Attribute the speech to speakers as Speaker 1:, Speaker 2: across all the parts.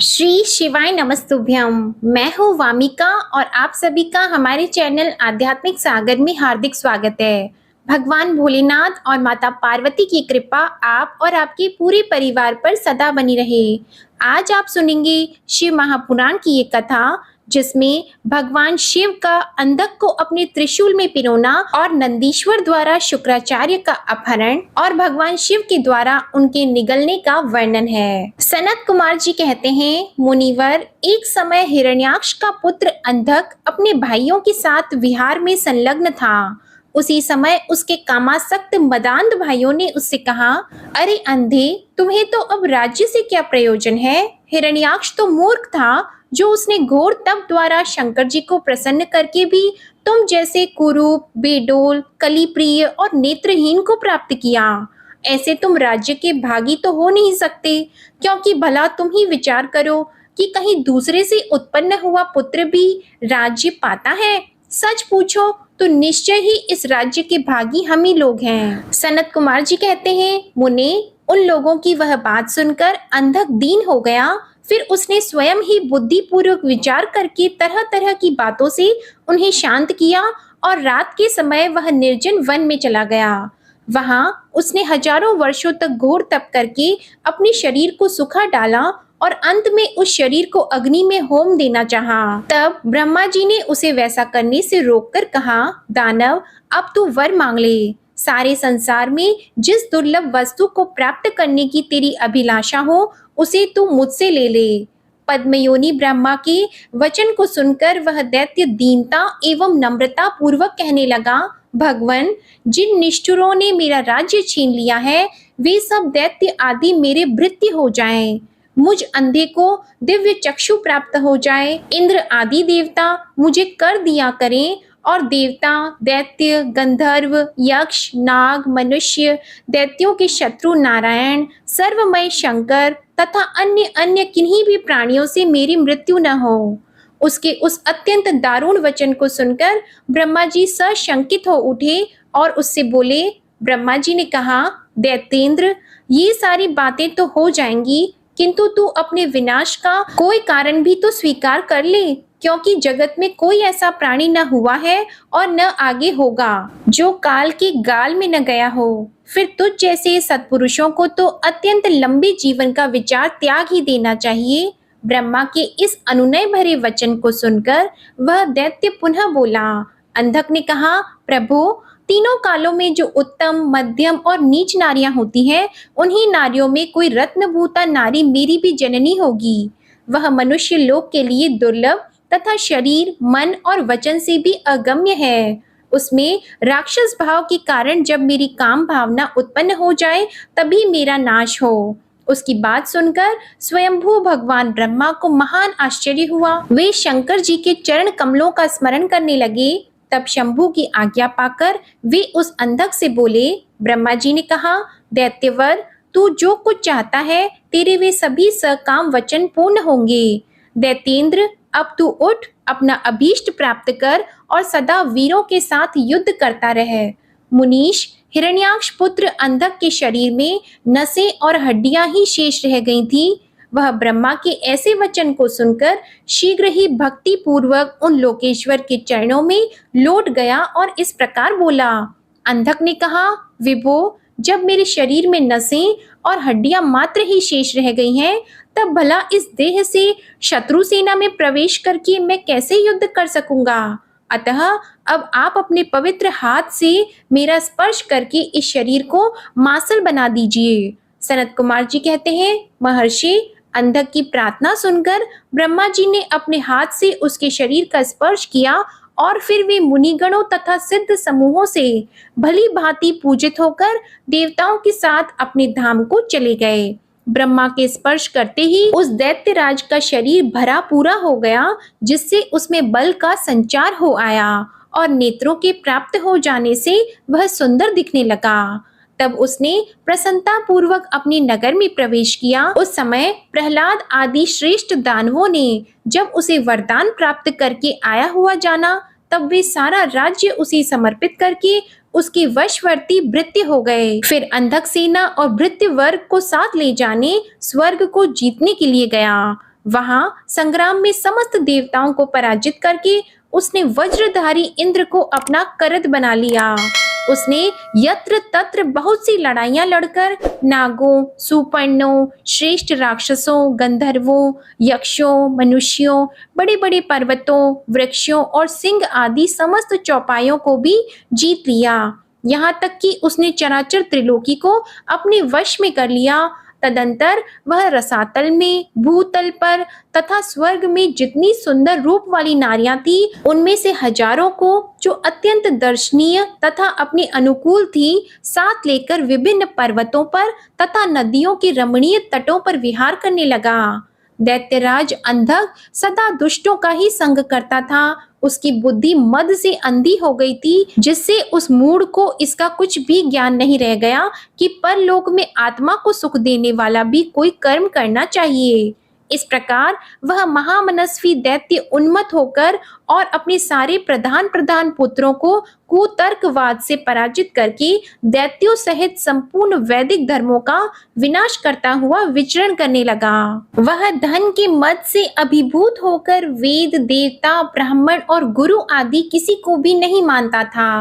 Speaker 1: श्री शिवाय नमस्तुभ्यम। मैं हूँ वामिका और आप सभी का हमारे चैनल आध्यात्मिक सागर में हार्दिक स्वागत है। भगवान भोलेनाथ और माता पार्वती की कृपा आप और आपके पूरे परिवार पर सदा बनी रहे। आज आप सुनेंगे शिव महापुराण की ये कथा, जिसमें भगवान शिव का अंधक को अपने त्रिशूल में पिरोना और नंदीश्वर द्वारा शुक्राचार्य का अपहरण और भगवान शिव के द्वारा उनके निगलने का वर्णन है। सनत कुमार जी कहते हैं, मुनिवर, एक समय हिरण्याक्ष का पुत्र अंधक अपने भाइयों के साथ विहार में संलग्न था। उसी समय उसके कामासक्त मदांध भाइयों ने उससे कहा, अरे अंधे, तुम्हें तो अब राज्य से क्या प्रयोजन है। हिरण्याक्ष तो मूर्ख था, जो उसने घोर तप द्वारा शंकर जी को प्रसन्न करके भी तुम जैसे कुरूप, बेडोल, कलिप्रिय और नेत्रहीन को प्राप्त किया। ऐसे तुम राज्य के भागी तो हो नहीं सकते, क्योंकि भला तुम ही विचार करो कि कहीं दूसरे से उत्पन्न हुआ पुत्र भी राज्य पाता है। सच पूछो तो निश्चय ही इस राज्य के भागी हम ही लोग हैं। सनत कुमार जी कहते हैं, मुने, उन लोगों की वह बात सुनकर अंधक दीन हो गया। फिर उसने स्वयं ही बुद्धिपूर्वक विचार करके तरह तरह की बातों से उन्हें शांत किया और रात के समय वह निर्जन वन में चला गया। वहां उसने हजारों वर्षों तक घोर तप करके अपने शरीर को सुखा डाला और अंत में उस शरीर को अग्नि में होम देना चाहा। तब ब्रह्मा जी ने उसे वैसा करने से रोककर कहा, दानव, अब तू वर मांग ले। सारे संसार में जिस दुर्लभ वस्तु को प्राप्त करने की तेरी अभिलाषा हो, उसे तू मुझसे ले ले। पद्मयोनि ब्रह्मा के वचन को सुनकर वह दैत्य दीनता एवं नम्रता पूर्वक कहने लगा, भगवन, जिन निष्ठुरों ने मेरा राज्य छीन लिया है, वे सब दैत्य आदि मेरे भृत्य हो जाएं। मुझ अंधे को दिव्य चक्षु प्राप्त हो जाए। इंद्र आदि देवता मुझे कर दिया करें और देवता, दैत्य, गंधर्व, यक्ष, नाग, मनुष्य, दैत्यों के शत्रु नारायण, सर्वमय शंकर तथा अन्य अन्य किन्हीं भी प्राणियों से मेरी मृत्यु न हो। उसके उस अत्यंत दारुण वचन को सुनकर ब्रह्मा जी सशंकित हो उठे और उससे बोले। ब्रह्मा जी ने कहा, दैत्येंद्र, ये सारी बातें तो हो जाएंगी, किंतु तू अपने विनाश का कोई कारण भी तो स्वीकार कर ले, क्योंकि जगत में कोई ऐसा प्राणी न हुआ है और न आगे होगा जो काल के गाल में न गया हो। फिर तुझ जैसे सत्पुरुषों को तो अत्यंत लंबे जीवन का विचार त्याग ही देना चाहिए। ब्रह्मा के इस अनुनय भरे वचन को सुनकर वह दैत्य पुनः बोला। अंधक ने कहा, प्रभु, तीनों कालों में जो उत्तम, मध्यम और नीच नारियां होती हैं, उन्हीं नारियों में कोई रत्नभूता नारी मेरी भी जननी होगी। वह मनुष्य लोक के लिए दुर्लभ तथा शरीर, मन और वचन से भी अगम्य है। उसमें राक्षस भाव के कारण जब मेरी काम भावना उत्पन्न हो जाए, तभी मेरा नाश हो। उसकी बात सुनकर स्वयंभू भगवान ब्रह्मा को महान आश्चर्य हुआ। वे शंकर जी के चरण कमलों का स्मरण करने लगे। तब शंभू की आज्ञा पाकर वे उस अंधक से बोले। ब्रह्मा जी ने कहा, दैत्यवर, तू जो कुछ चाहता है, तेरे वे सभी सकाम वचन पूर्ण होंगे। दैत्येंद्र, अब तू उठ, अपना अभीष्ट प्राप्त कर और सदा वीरों के साथ युद्ध करता रहे। मुनीश, हिरण्याक्ष पुत्र अंधक के शरीर में नसें और हड्डियां ही शेष रह गई थी। वह ब्रह्मा के ऐसे वचन को सुनकर शीघ्र ही भक्ति पूर्वक उन लोकेश्वर के चरणों में लौट गया और इस प्रकार बोला। अंधक ने कहा, विभो, जब मेरे शरीर में नसें और हड्डियां मात्र ही शेष रह गई हैं, तब भला इस देह से शत्रु सेना में प्रवेश करके मैं कैसे युद्ध कर सकूंगा। अतः अब आप अपने पवित्र हाथ से मेरा स्पर्श करके इस शरीर को मांसल बना दीजिए। सनत कुमार जी कहते हैं, महर्षि, अंधक की प्रार्थना सुनकर ब्रह्मा जी ने अपने हाथ से उसके शरीर का स्पर्श किया और फिर वे मुनिगणों तथा सिद्ध समूहों से भली भांति पूजित होकर देवताओं के साथ अपने धाम को चले गए। ब्रह्मा के स्पर्श करते ही उस दैत्यराज का शरीर भरा पूरा हो गया, जिससे उसमें बल का संचार हो आया और नेत्रों के प्राप्त हो जाने से वह सुंदर दिखने लगा। तब उसने प्रसन्नता पूर्वक अपने नगर में प्रवेश किया। उस समय प्रहलाद आदि श्रेष्ठ दानवों ने जब उसे वरदान प्राप्त करके आया हुआ जाना, तब वे सारा राज्य उसे समर्पित करके उसके वशवर्ती भृत्य हो गए। फिर अंधक सेना और भृत्य वर्ग को साथ ले जाने स्वर्ग को जीतने के लिए गया। वहां संग्राम में समस्त देवताओं को पराजित करके उसने वज्रधारी इंद्र को अपना करद बना लिया। उसने यत्र तत्र बहुत सी लड़ाइयां लड़कर नागों, सुपर्णों, श्रेष्ठ राक्षसों, गंधर्वों, यक्षों, मनुष्यों, बड़े बड़े पर्वतों, वृक्षों और सिंह आदि समस्त चौपायों को भी जीत लिया। यहाँ तक कि उसने चराचर त्रिलोकी को अपने वश में कर लिया। तदंतर वह रसातल में, भूतल पर तथा स्वर्ग में जितनी सुंदर रूप वाली नारियां थी, उनमें से हजारों को जो अत्यंत दर्शनीय तथा अपने अनुकूल थी, साथ लेकर विभिन्न पर्वतों पर तथा नदियों के रमणीय तटों पर विहार करने लगा। दैत्यराज अंधक सदा दुष्टों का ही संग करता था। उसकी बुद्धि मद से अंधी हो गई थी, जिससे उस मूढ़ को इसका कुछ भी ज्ञान नहीं रह गया कि परलोक में आत्मा को सुख देने वाला भी कोई कर्म करना चाहिए। इस प्रकार वह महामनस्वी दैत्य उन्मत्त होकर और अपने सारे प्रधान प्रधान पुत्रों को कुतर्कवाद से पराजित करके दैत्यों सहित संपूर्ण वैदिक धर्मों का विनाश करता हुआ विचरण करने लगा। वह धन के मद से अभिभूत होकर वेद, देवता, ब्राह्मण और गुरु आदि किसी को भी नहीं मानता था।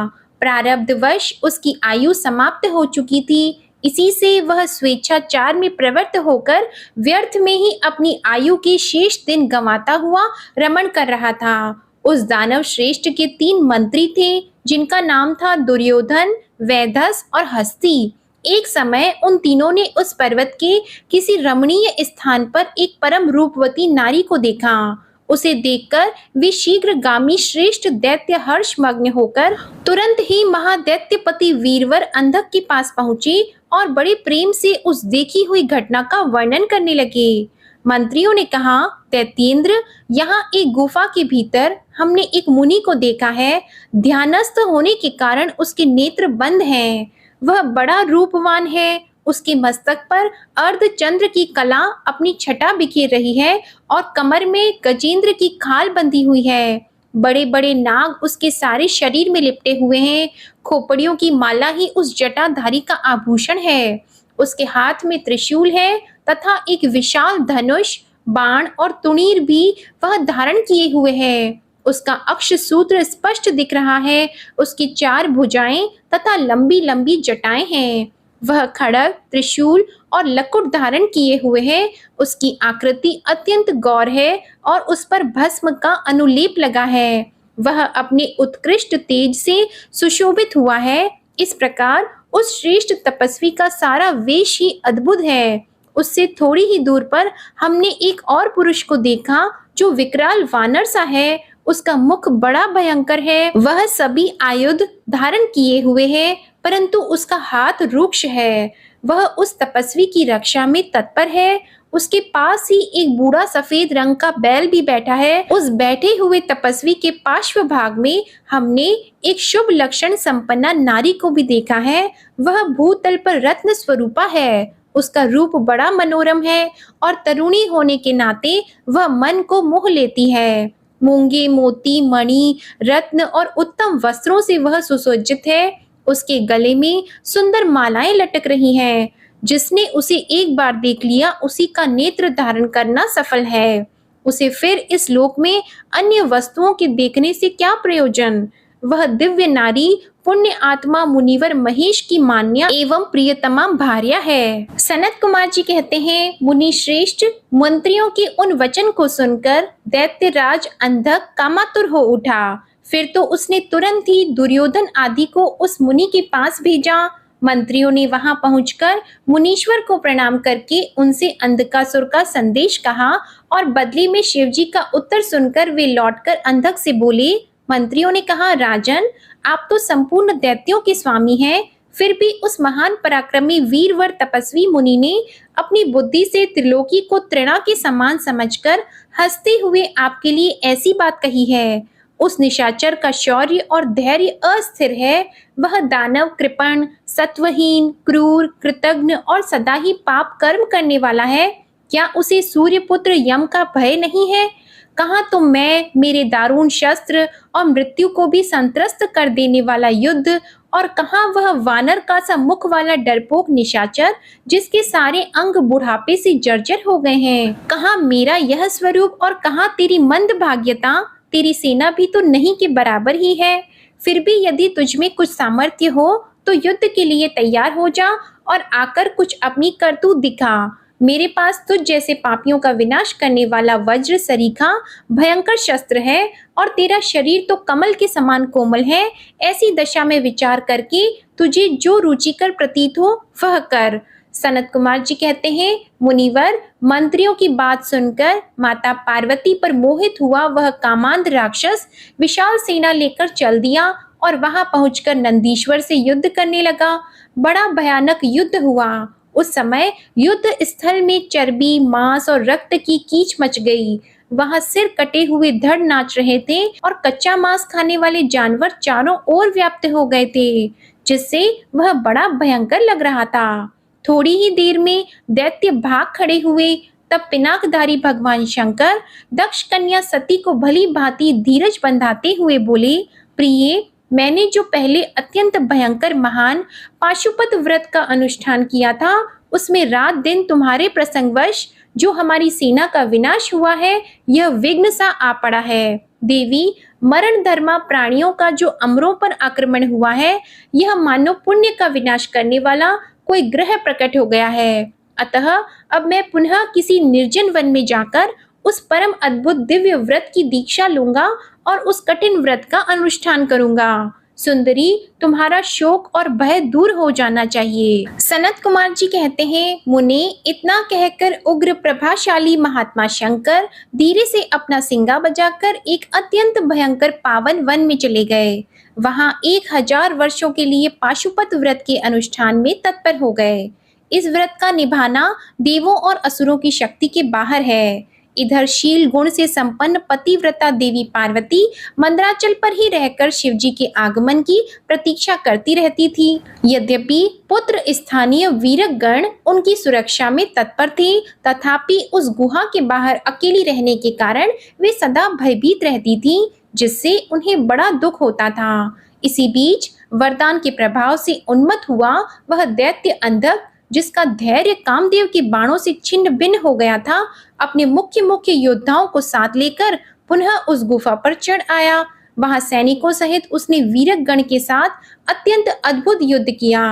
Speaker 1: प्रारब्धवश उसकी आयु समाप्त हो चुकी थी। इसी से वह स्वेच्छाचार में प्रवृत्त होकर व्यर्थ में ही अपनी आयु के शेष दिन गंवाता हुआ रमण कर रहा था। उस दानव श्रेष्ठ के 3 मंत्री थे, जिनका नाम था दुर्योधन, वैधस और हस्ती। एक समय उन तीनों ने उस पर्वत के किसी रमणीय स्थान पर एक परम रूपवती नारी को देखा। उसे देखकर वे शीघ्रगामी श्रेष्ठ दैत्य हर्षमग्न होकर तुरंत ही महादैत्यपति वीरवर अंधक के पास पहुंचे और बड़े प्रेम से उस देखी हुई घटना का वर्णन करने लगे। मंत्रियों ने कहा, दैत्येंद्र, यहाँ एक गुफा के भीतर हमने एक मुनि को देखा है। ध्यानस्थ होने के कारण उसके नेत्र बंद हैं। वह बड़ा रूपवान है। उसके मस्तक पर अर्धचंद्र की कला अपनी छटा बिखेर रही है और कमर में गजेंद्र की खाल बंधी हुई है। बड़े बड़े नाग उसके सारे शरीर में लिपटे हुए हैं। खोपड़ियों की माला ही उस जटाधारी का आभूषण है। उसके हाथ में त्रिशूल है तथा एक विशाल धनुष, बाण और तुणीर भी वह धारण किए हुए है। उसका अक्ष सूत्र स्पष्ट दिख रहा है। उसकी 4 भुजाएं तथा लंबी लंबी जटाएं हैं। वह खड़ग, त्रिशूल और लकुट धारण किए हुए है। उसकी आकृति अत्यंत गौर है और उस पर भस्म का अनुलेप लगा है। वह अपने उत्कृष्ट तेज से सुशोभित हुआ है। इस प्रकार उस श्रेष्ठ तपस्वी का सारा वेश ही अद्भुत है। उससे थोड़ी ही दूर पर हमने एक और पुरुष को देखा, जो विकराल वानर सा है। उसका मुख बड़ा भयंकर है। वह सभी आयुध धारण किए हुए है, परंतु उसका हाथ रुक्ष है। वह उस तपस्वी की रक्षा में तत्पर है। उसके पास ही एक बूढ़ा सफेद रंग का बैल भी बैठा है। उस बैठे हुए तपस्वी के पार्श्व भाग में हमने एक शुभ लक्षण संपन्ना नारी को भी देखा है। वह भूतल पर रत्न स्वरूपा है। उसका रूप बड़ा मनोरम है और तरुणी होने के नाते वह मन को मोह लेती है। मूंगे, मोती, मणि, रत्न और उत्तम वस्त्रों से वह सुसज्जित है। उसके गले में सुंदर मालाएं लटक रही हैं। जिसने उसे एक बार देख लिया, उसी का नेत्र धारण करना सफल है। उसे फिर इस लोक में अन्य वस्तुओं के देखने से क्या प्रयोजन। वह दिव्य नारी पुण्य आत्मा मुनिवर महेश की मान्या एवं प्रियतमा भार्या है। सनत कुमार जी कहते हैं, मुनि श्रेष्ठ, मंत्रियों के उन वचन को सुनकर दैत्यराज अंधक कामातुर हो उठा। फिर तो उसने तुरंत ही दुर्योधन आदि को उस मुनि के पास भेजा। मंत्रियों ने वहां पहुंचकर मुनीश्वर को प्रणाम करके उनसे अंधकासुर का संदेश कहा और बदले में शिवजी का उत्तर सुनकर वे लौटकर अंधक से बोले। मंत्रियों ने कहा, राजन, आप तो संपूर्ण दैत्यों के स्वामी हैं, फिर भी उस महान पराक्रमी वीरवर तपस्वी मुनि ने अपनी बुद्धि से त्रिलोकी को तृणा के समान समझकर हंसते हुए आपके लिए ऐसी बात कही है। उस निशाचर का शौर्य और धैर्य अस्थिर है। वह दानव, कृपण, सत्वहीन, क्रूर, कृतघ्न और सदा ही पाप कर्म करने वाला है। क्या उसे सूर्यपुत्र यम का भय नहीं है? कहाँ तो मैं, मेरे दारुण शस्त्र और मृत्यु को भी संत्रस्त कर देने वाला युद्ध, और कहाँ वह वानर का सा मुख वाला डरपोक निशाचर जिसके सारे अंग बुढ़ापे से जर्जर हो गए हैं। कहाँ मेरा यह स्वरूप और कहाँ तेरी मंदभाग्यता। तेरी सेना भी तो नहीं के बराबर ही है। फिर भी यदि तुझमें कुछ सामर्थ्य हो तो युद्ध के लिए तैयार हो जा और आकर कुछ अपनी करतूत दिखा। मेरे पास तुझ जैसे पापियों का विनाश करने वाला वज्र सरीखा भयंकर शस्त्र है, और तेरा शरीर तो कमल के समान कोमल है। ऐसी दशा में विचार करके तुझे जो रुचिकर प्रतीत हो वह कर। सनत कुमार जी कहते हैं, मुनिवर, मंत्रियों की बात सुनकर माता पार्वती पर मोहित हुआ वह कामांध राक्षस विशाल सेना लेकर चल दिया और वहां पहुंचकर नंदीश्वर से युद्ध करने लगा। बड़ा भयानक युद्ध हुआ। उस समय युद्ध स्थल में चर्बी, मांस और रक्त की कीच मच गई। वहां सिर कटे हुए धड़ नाच रहे थे और कच्चा मांस खाने वाले जानवर चारों ओर व्याप्त हो गए थे, जिससे वह बड़ा भयंकर लग रहा था। थोड़ी ही देर में दैत्य भाग खड़े हुए। तब पिनाकधारी भगवान शंकर दक्ष कन्या सती को भली भांति धीरज बंधाते हुए बोले, प्रिय, मैंने जो पहले अत्यंत भयंकर महान पाशुपत व्रत का अनुष्ठान किया था, उसमें रात दिन तुम्हारे प्रसंगवश जो हमारी सेना का विनाश हुआ है, यह विघ्न सा आ पड़ा है। देवी, मरण धर्मा प्राणियों का जो अमरों पर आक्रमण हुआ है, यह मानव पुण्य का विनाश करने वाला कोई ग्रह प्रकट हो गया है। अतः अब मैं पुनः किसी निर्जन वन में जाकर उस परम अद्भुत दिव्य व्रत की दीक्षा लूंगा और उस कठिन व्रत का अनुष्ठान करूंगा। सुंदरी, तुम्हारा शोक और भय दूर हो जाना चाहिए। सनत कुमार जी कहते हैं, मुने, इतना कहकर उग्र प्रभाशाली महात्मा शंकर धीरे से अपना सिंगा बजाकर एक अत्यंत भयंकर पावन वन में चले गए। वहां 1000 वर्षों के लिए पाशुपत व्रत के अनुष्ठान में तत्पर हो गए। इस व्रत का निभाना देवों और असुरों की शक्ति के बाहर है। इधर शील गुण से संपन्न पतिव्रता देवी पार्वती मंदराचल पर ही रहकर शिवजी के आगमन की प्रतीक्षा करती रहती थी। यद्यपि पुत्र स्थानीय वीरगण उनकी सुरक्षा में तत्पर थे, तथापि उस गुहा के बाहर अकेली रहने के कारण वे सदा भयभीत रहती थीं, जिससे उन्हें बड़ा दुख होता था। इसी बीच वरदान के प्रभाव से उन्मत्त हुआ वह दैत्य अंधक, जिसका धैर्य कामदेव के बाणों से छिन्न भिन्न हो गया था, अपने मुख्य योद्धाओं को साथ लेकर पुनः उस गुफा पर चढ़ आया। वहां सैनिकों सहित उसने वीरक गण के साथ अत्यंत अद्भुत युद्ध किया।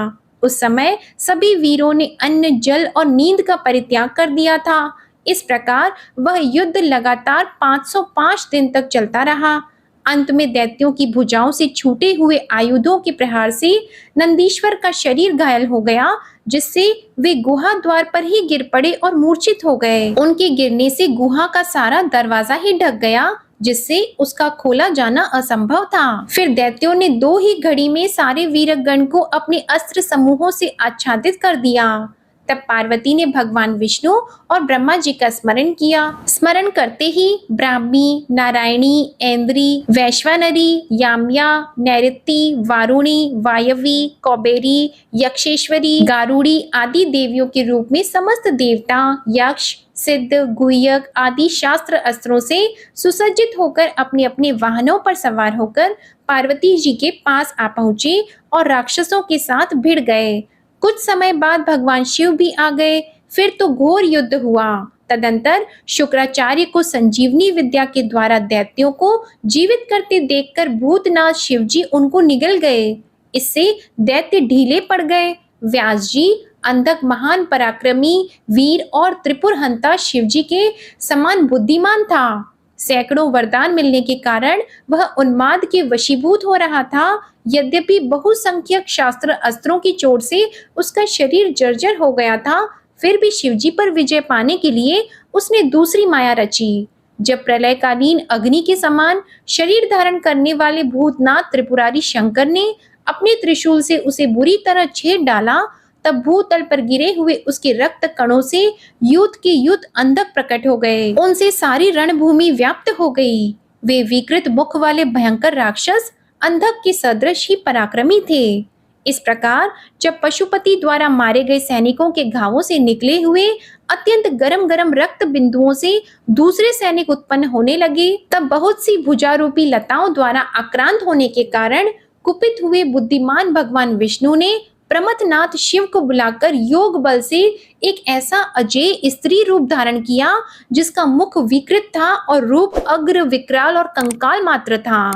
Speaker 1: उस समय सभी वीरों ने अन्न, जल और नींद का परित्याग कर दिया था। इस प्रकार वह युद्ध लगातार 505 दिन तक चलता रहा। अंत में दैत्यों की भुजाओं से छूटे हुए आयुधों के प्रहार से नंदीश्वर का शरीर घायल हो गया, जिससे वे गुहा द्वार पर ही गिर पड़े और मूर्छित हो गए। उनके गिरने से गुहा का सारा दरवाजा ही ढक गया, जिससे उसका खोला जाना असंभव था। फिर दैत्यों ने 2 ही घड़ी में सारे वीरगण को अपने अस्त्र समूहों से आच्छादित कर दिया। तब पार्वती ने भगवान विष्णु और ब्रह्मा जी का स्मरण किया। स्मरण करते ही ब्राह्मी, नारायणी, ऐन्द्री, वैश्वानरी, याम्या, नैऋति, वारुणी, वायवी, कौबेरी, यक्षेश्वरी, गारुड़ी आदि देवियों के रूप में समस्त देवता, यक्ष, सिद्ध, गुह्यक आदि शास्त्र अस्त्रों से सुसज्जित होकर अपने अपने वाहनों पर सवार होकर पार्वती जी के पास आ पहुंचे और राक्षसों के साथ भिड़ गए। कुछ समय बाद भगवान शिव भी आ गए। फिर तो घोर युद्ध हुआ। तदंतर शुक्राचार्य को संजीवनी विद्या के द्वारा दैत्यों को जीवित करते देखकर भूतनाथ शिवजी उनको निगल गए। इससे दैत्य ढीले पड़ गए। व्यास जी अंधक महान पराक्रमी वीर और त्रिपुरहंता शिवजी के समान बुद्धिमान था। सैकड़ों वरदान मिलने के कारण वह उन्माद के वशीभूत हो रहा था। यद्यपि बहुसंख्यक शास्त्र अस्त्रों की चोट से उसका शरीर जर्जर हो गया था, फिर भी शिवजी पर विजय पाने के लिए उसने दूसरी माया रची। जब प्रलयकालीन अग्नि के समान शरीर धारण करने वाले भूतनाथ त्रिपुरारी शंकर ने अपने त्रिशूल से उसे बुरी तरह छेद डाला, तब भूतल पर गिरे हुए उसके रक्त कणों से युद्ध के युद्ध अंधक प्रकट हो गए। उनसे सारी रणभूमि व्याप्त हो गई। वे विकृत मुख वाले भयंकर राक्षस अंधक के सदृश ही पराक्रमी थे। इस प्रकार जब पशुपति द्वारा मारे गए सैनिकों के घावों से निकले हुए अत्यंत गरम गरम रक्त बिंदुओं से दूसरे सैनिक उत्पन्न होने लगे, तब बहुत सी भुजारूपी लताओं द्वारा आक्रांत होने के कारण कुपित हुए बुद्धिमान भगवान विष्णु ने प्रमथनाथ शिव को बुलाकर योग बल से एक ऐसा अजेय स्त्री रूप धारण किया जिसका मुख विकृत था और रूप अग्र विकराल और कंकाल मात्र था।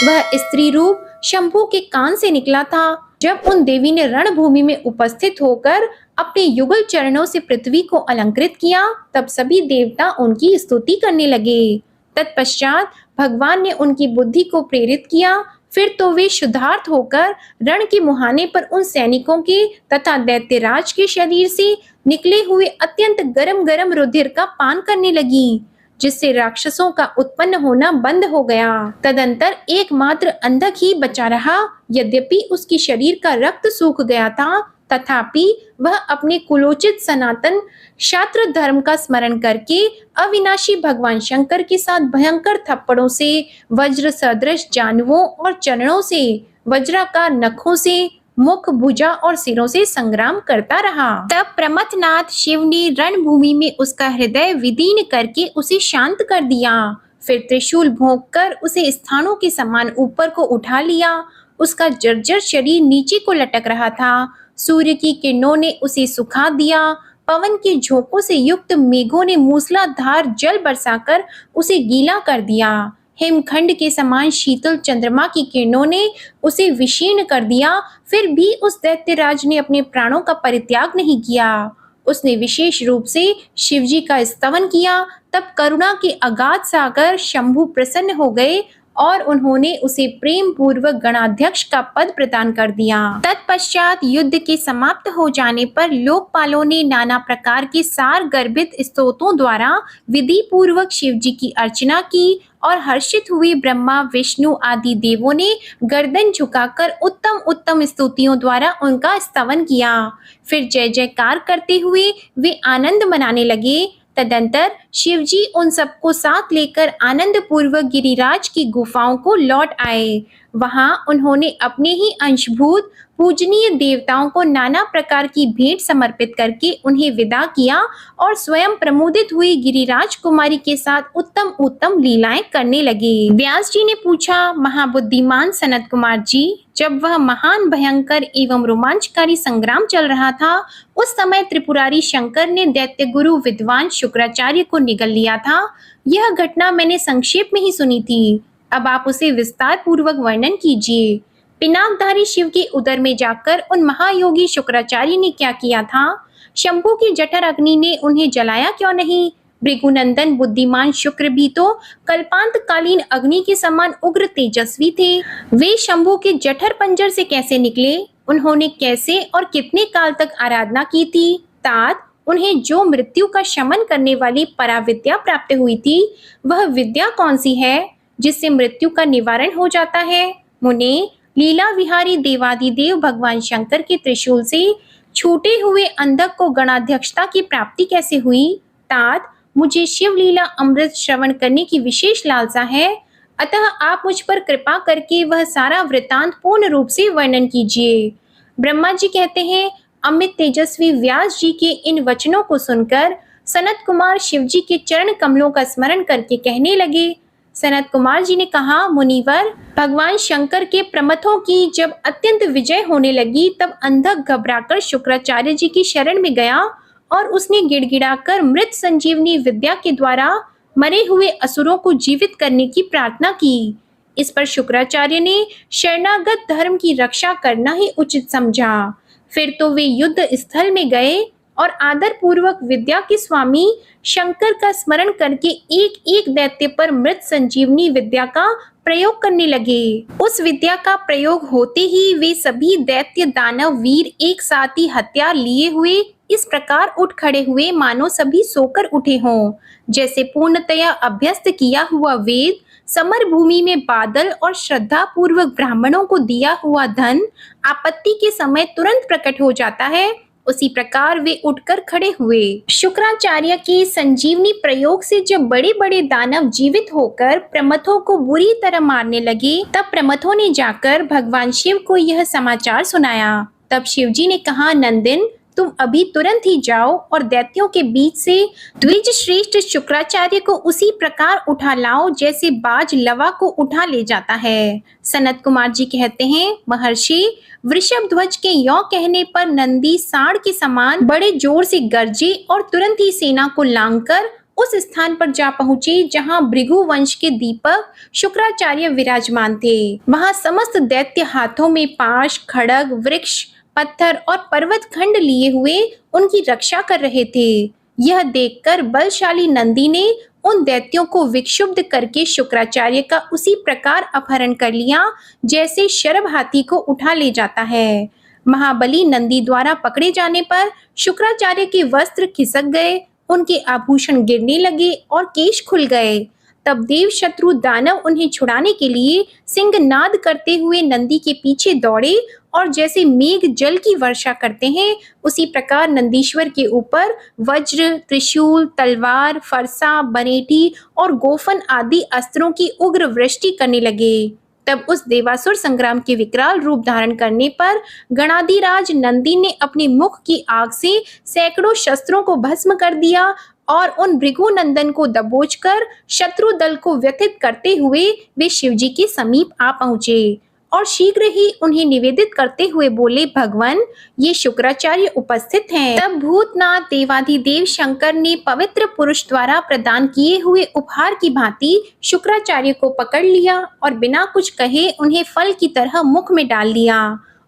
Speaker 1: वह स्त्री रूप शंभु के कान से निकला था। जब उन देवी ने रणभूमि में उपस्थित होकर अपने युगल चरणों से पृथ्वी को अलंकृत किया, तब सभी देवता उनकी स्तुति करने लगे। तत्पश्चात भगवान ने उनकी बुद्धि को प्रेरित किया। फिर तो वे शुद्धार्थ होकर रण के मुहाने पर उन सैनिकों के तथा दैत्यराज के शरीर से निकले हुए अत्यंत गरम गरम रुधिर का पान करने लगी, जिससे राक्षसों का उत्पन्न होना बंद हो गया। तदंतर एकमात्र अंधक ही बचा रहा। यद्यपि उसके शरीर का रक्त सूख गया था, तथापि वह अपने कुलोचित सनातन क्षात्र धर्म का स्मरण करके अविनाशी भगवान शंकर के साथ भयंकर थप्पड़ों से, वज्र सदृश जानुओं और चरणों से, वज्राकार नखों से, मुख, भुजा और सिरों से संग्राम करता रहा। तब प्रमथनाथ शिव ने रणभूमि में उसका हृदय विदीर्ण करके उसे शांत कर दिया। फिर त्रिशूल भोंककर उसे स्थानों के समान ऊपर को उठा लिया। उसका जर्जर शरीर नीचे को लटक रहा था। सूर्य की किरणों ने उसे सुखा दिया। पवन के झोंकों से युक्त मेघों ने मूसलाधार जल बरसाकर उसे गीला कर दिया। हिमखंड के समान शीतल चंद्रमा की किरणों ने उसे विशीर्ण कर दिया। फिर भी उस दैत्यराज ने अपने प्राणों का परित्याग नहीं किया। उसने विशेष रूप से शिवजी का स्तवन किया। तब करुणा के अगाध सागर शंभु प्रसन्न हो गए और उन्होंने उसे प्रेम पूर्वक गणाध्यक्ष का पद प्रदान कर दिया। तत्पश्चात युद्ध के समाप्त हो जाने पर लोकपालों ने नाना प्रकार के सार गर्भित स्तोत्रों द्वारा विधि पूर्वक शिवजी की अर्चना की और हर्षित हुए ब्रह्मा, विष्णु आदि देवों ने गर्दन झुकाकर उत्तम उत्तम स्तुतियों द्वारा उनका स्तवन किया। फिर जय जयकार करते हुए वे आनंद मनाने लगे। तदंतर शिवजी उन सबको साथ लेकर आनंद पूर्वक गिरिराज की गुफाओं को लौट आए। वहां उन्होंने अपने ही अंशभूत पूजनीय देवताओं को नाना प्रकार की भेंट समर्पित करके उन्हें विदा किया और स्वयं प्रमोदित हुई गिरिराज कुमारी के साथ उत्तम उत्तम लीलाएं करने लगे। व्यास जी ने पूछा, महाबुद्धिमान सनत कुमार जी, जब वह महान भयंकर एवं रोमांचकारी संग्राम चल रहा था, उस समय त्रिपुरारी शंकर ने दैत्य गुरु विद्वान शुक्राचार्य को निगल लिया था। यह घटना मैंने संक्षेप में ही सुनी थी। अब आप उसे विस्तार पूर्वक वर्णन कीजिए। पिनाकधारी शिव के उदर में जाकर उन महायोगी शुक्राचार्य ने क्या किया था? शंभु की जठर अग्नि ने उन्हें जलाया क्यों नहीं? भृगुनंदन बुद्धिमान शुक्र भी तो कल्पांतकालीन अग्नि के समान उग्र तेजस्वी थे। वे शंभु के जठर पंजर से कैसे निकले? उन्होंने कैसे और कितने काल तक आराधना की थी? तात, उन्हें जो मृत्यु का शमन करने वाली पराविद्या प्राप्त हुई थी, वह विद्या कौन सी है जिससे मृत्यु का निवारण हो जाता है? मुने, लीला विहारी देवादिदेव भगवान शंकर के त्रिशूल से छूटे हुए अंधक को गणाध्यक्षता की प्राप्ति कैसे हुई? तात, मुझे शिवलीला अमृत श्रवण करने की विशेष लालसा है, अतः आप मुझ पर कृपा करके वह सारा वृतांत पूर्ण रूप से वर्णन कीजिए। ब्रह्मा जी कहते हैं, अमित तेजस्वी व्यास जी के इन वचनों को सुनकर सनत कुमार शिवजी के चरण कमलों का स्मरण करके कहने लगे। सनत कुमार जी ने कहा, मुनिवर, भगवान शंकर के प्रमथों की जब अत्यंत विजय होने लगी, तब अंधक घबराकर शुक्राचार्य जी की शरण में गया और उसने गिड़गिड़ाकर मृत संजीवनी विद्या के द्वारा मरे हुए असुरों को जीवित करने की प्रार्थना की। इस पर शुक्राचार्य ने शरणागत धर्म की रक्षा करना ही उचित समझा। फिर तो वे युद्ध स्थल में गए और आदर पूर्वक विद्या के स्वामी शंकर का स्मरण करके एक एक दैत्य पर मृत संजीवनी विद्या का प्रयोग करने लगे। उस विद्या का प्रयोग होते ही वे सभी दैत्य दानव वीर एक साथ ही हथियार लिए हुए इस प्रकार उठ खड़े हुए मानो सभी सोकर उठे हों। जैसे पूर्णतया अभ्यस्त किया हुआ वेद समर भूमि में बादल और श्रद्धा पूर्वक ब्राह्मणों को दिया हुआ धन आपत्ति के समय तुरंत प्रकट हो जाता है, उसी प्रकार वे उठकर खड़े हुए। शुक्राचार्य के संजीवनी प्रयोग से जब बड़े बड़े दानव जीवित होकर प्रमथों को बुरी तरह मारने लगे, तब प्रमथों ने जाकर भगवान शिव को यह समाचार सुनाया। तब शिव जी ने कहा, नंदन, तुम अभी तुरंत ही जाओ और दैत्यों के बीच से द्विज श्रेष्ठ शुक्राचार्य को उसी प्रकार उठा लाओ जैसे बाज लवा को उठा ले जाता है। सनत कुमार जी कहते हैं, महर्षि, वृषभ ध्वज के यों कहने पर नंदी सांड के समान बड़े जोर से गरजे और तुरंत ही सेना को लांघकर उस स्थान पर जा पहुंचे जहां भृगु वंश के दीपक शुक्राचार्य विराजमान थे। वहां समस्त दैत्य हाथों में पाश, खड़ग, वृक्ष, पत्थर और पर्वत खंड लिए हुए उनकी रक्षा कर रहे थे। यह देखकर बलशाली नंदी ने उन दैत्यों को विक्षुब्ध करके शुक्राचार्य का उसी प्रकार अपहरण कर लिया जैसे शरभ हाथी को उठा ले जाता है। महाबली नंदी द्वारा पकड़े जाने पर शुक्राचार्य के वस्त्र खिसक गए, उनके आभूषण गिरने लगे और केश खुल गए। तब देव शत्रु दानव उन्हें छुड़ाने के लिए सिंहनाद करते हुए नंदी के पीछे दौड़े और जैसे मेघ जल की वर्षा करते हैं, उसी प्रकार नंदीश्वर के ऊपर वज्र, त्रिशूल, तलवार, फरसा, बनेटी और गोफन आदि अस्त्रों की उग्र वृष्टि करने लगे। तब उस देवासुर संग्राम के विकराल रूप धारण करने पर गणाधिराज नंदी ने अपने मुख की आग से सैकड़ों शस्त्रों को भस्म कर दिया और उन भृगु नंदन को दबोचकर शत्रु दल को व्यथित करते हुए वे शिवजी के समीप आ पहुंचे और शीघ्र ही उन्हें निवेदित करते हुए बोले, भगवान, ये शुक्राचार्य उपस्थित हैं। तब भूतनाथ देवाधिदेव शंकर ने पवित्र पुरुष द्वारा प्रदान किए हुए उपहार की भांति शुक्राचार्य को पकड़ लिया और बिना कुछ कहे उन्हें फल की तरह मुख में डाल लिया।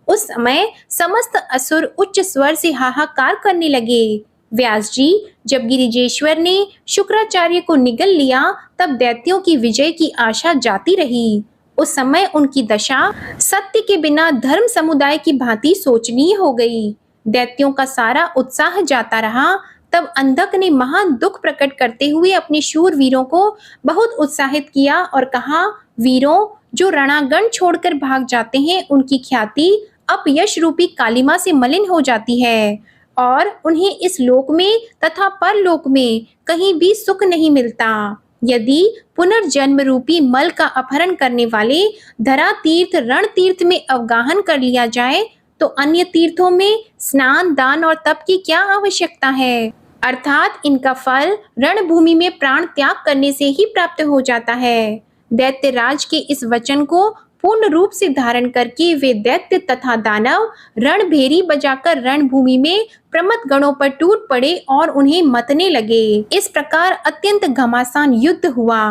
Speaker 1: उस समय समस्त असुर उच्च स्वर से हाहाकार करने लगे। व्यास जी, जब गिरिजेश्वर ने शुक्राचार्य को निगल लिया, तब दैत्यों की विजय की आशा जाती रही। उस समय उनकी दशा सत्य के बिना धर्म समुदाय की भांति सोचनीय हो गई। दैत्यों का सारा उत्साह जाता रहा। तब अंधक ने महान दुख प्रकट करते हुए अपने शूर वीरों को बहुत उत्साहित किया और कहा, वीरों, जो रणांगण छोड़कर भाग जाते हैं, उनकी ख्याति अपयश रूपी कालिमा से मलिन हो जाती है और उन्हें इस लोक में तथा परलोक में कहीं भी सुख नहीं मिलता। यदि पुनर्जन्म रूपी मल का अपहरण करने वाले धरा तीर्थ रण तीर्थ में अवगाहन कर लिया जाए, तो अन्य तीर्थों में स्नान, दान और तप की क्या आवश्यकता है। अर्थात इनका फल रणभूमि में प्राण त्याग करने से ही प्राप्त हो जाता है। दैत्यराज के इस वचन को पूर्ण रूप से धारण करके वे दैत्य तथा दानव रणभेरी बजाकर रणभूमि में प्रमथ गणों पर टूट पड़े और उन्हें मतने लगे। इस प्रकार अत्यंत घमासान युद्ध हुआ।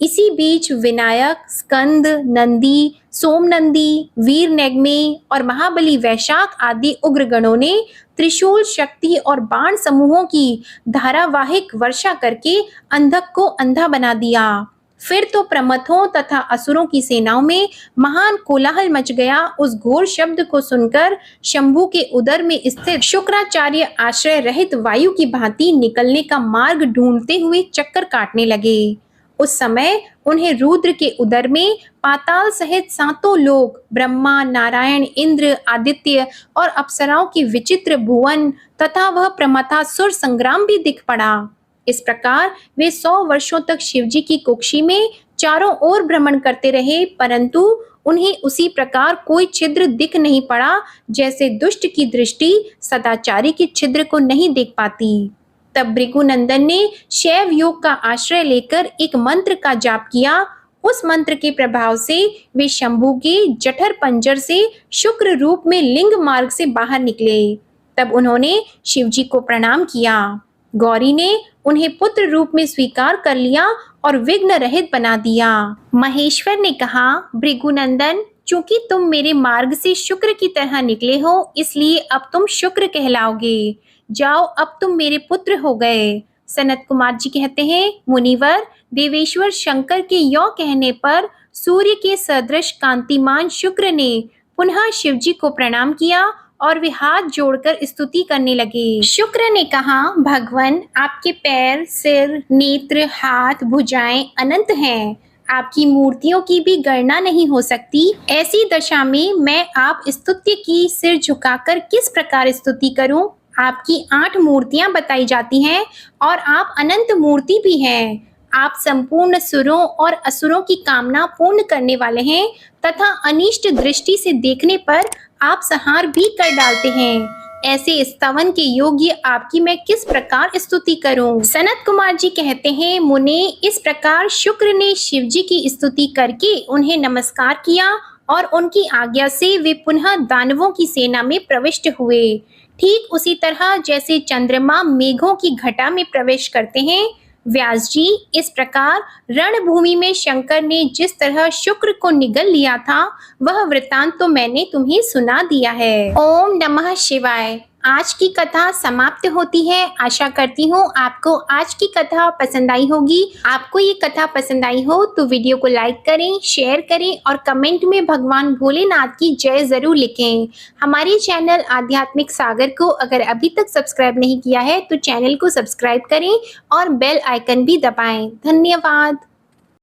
Speaker 1: इसी बीच विनायक, स्कंद, नंदी, सोमनंदी, वीर नेगमे और महाबली वैशाख आदि उग्र गणों ने त्रिशूल शक्ति और बाण समूहों की धारावाहिक वर्षा करके अंधक को अंधा बना दिया। फिर तो प्रमथों तथा असुरों की सेनाओं में महान कोलाहल मच गया। उस घोर शब्द को सुनकर शंभु के उदर में स्थित शुक्राचार्य आश्रय रहित वायु की भांति निकलने का मार्ग ढूंढते हुए चक्कर काटने लगे। उस समय उन्हें रुद्र के उदर में पाताल सहित सातों लोक, ब्रह्मा, नारायण, इंद्र, आदित्य और अप्सराओं की विचित्र भुवन तथा वह प्रमथासुर संग्राम भी दिख पड़ा। इस प्रकार वे 100 वर्षों तक शिवजी की कुक्षी में चारों ओर भ्रमण करते रहे, परंतु उन्हें उसी प्रकार कोई छिद्र दिख नहीं पड़ा जैसे दुष्ट की दृष्टि सदाचारी के छिद्र को नहीं देख पाती। तब भृगुनंदन ने शैव योग का आश्रय लेकर एक मंत्र का जाप किया। उस मंत्र के प्रभाव से वे शंभु के जठर पंजर से शुक्र रूप में लिंग मार्ग से बाहर निकले। तब उन्होंने शिवजी को प्रणाम किया। गौरी ने उन्हें पुत्र रूप में स्वीकार कर लिया और विघ्न रहित बना दिया। महेश्वर ने कहा, भृगुनंदन, चूंकि तुम मेरे मार्ग से शुक्र की तरह निकले हो, इसलिए अब तुम शुक्र कहलाओगे। जाओ, अब तुम मेरे पुत्र हो गए। सनत कुमार जी कहते हैं, मुनिवर, देवेश्वर शंकर के यों कहने पर सूर्य के सदृश कांतिमान शुक्र ने पुनः शिवजी को प्रणाम किया और वे हाथ जोड़कर स्तुति करने लगे। शुक्र ने कहा, भगवान, आपके पैर, सिर, नेत्र, हाथ, भुजाएं अनंत हैं। आपकी मूर्तियों की भी गणना नहीं हो सकती। ऐसी दशा में मैं आप स्तुत्य की सिर झुकाकर किस प्रकार स्तुति करूं? आपकी 8 मूर्तियां बताई जाती हैं और आप अनंत मूर्ति भी हैं। आप संपूर्ण सुरों और असुरों की कामना पूर्ण करने वाले हैं तथा अनिष्ट दृष्टि से देखने पर आप संहार भी कर डालते हैं। ऐसे स्तवन के योग्य आपकी मैं किस प्रकार स्तुति करूं? सनत कुमार जी कहते हैं, मुने, इस प्रकार शुक्र ने शिव जी की स्तुति करके उन्हें नमस्कार किया और उनकी आज्ञा से वे पुनः दानवों की सेना में प्रविष्ट हुए। ठीक उसी तरह जैसे चंद्रमा मेघों की घटा में प्रवेश करते हैं, व्यास जी, इस प्रकार रणभूमि में शंकर ने जिस तरह शुक्र को निगल लिया था, वह वृतांत तो मैंने तुम्हें सुना दिया है। ओम नमः शिवाय। आज की कथा समाप्त होती है। आशा करती हूँ आपको आज की कथा पसंद आई होगी। आपको ये कथा पसंद आई हो तो वीडियो को लाइक करें, शेयर करें और कमेंट में भगवान भोलेनाथ की जय जरूर लिखें। हमारे चैनल आध्यात्मिक सागर को अगर अभी तक सब्सक्राइब नहीं किया है तो चैनल को सब्सक्राइब करें और बेल आइकन भी दबाएं। धन्यवाद।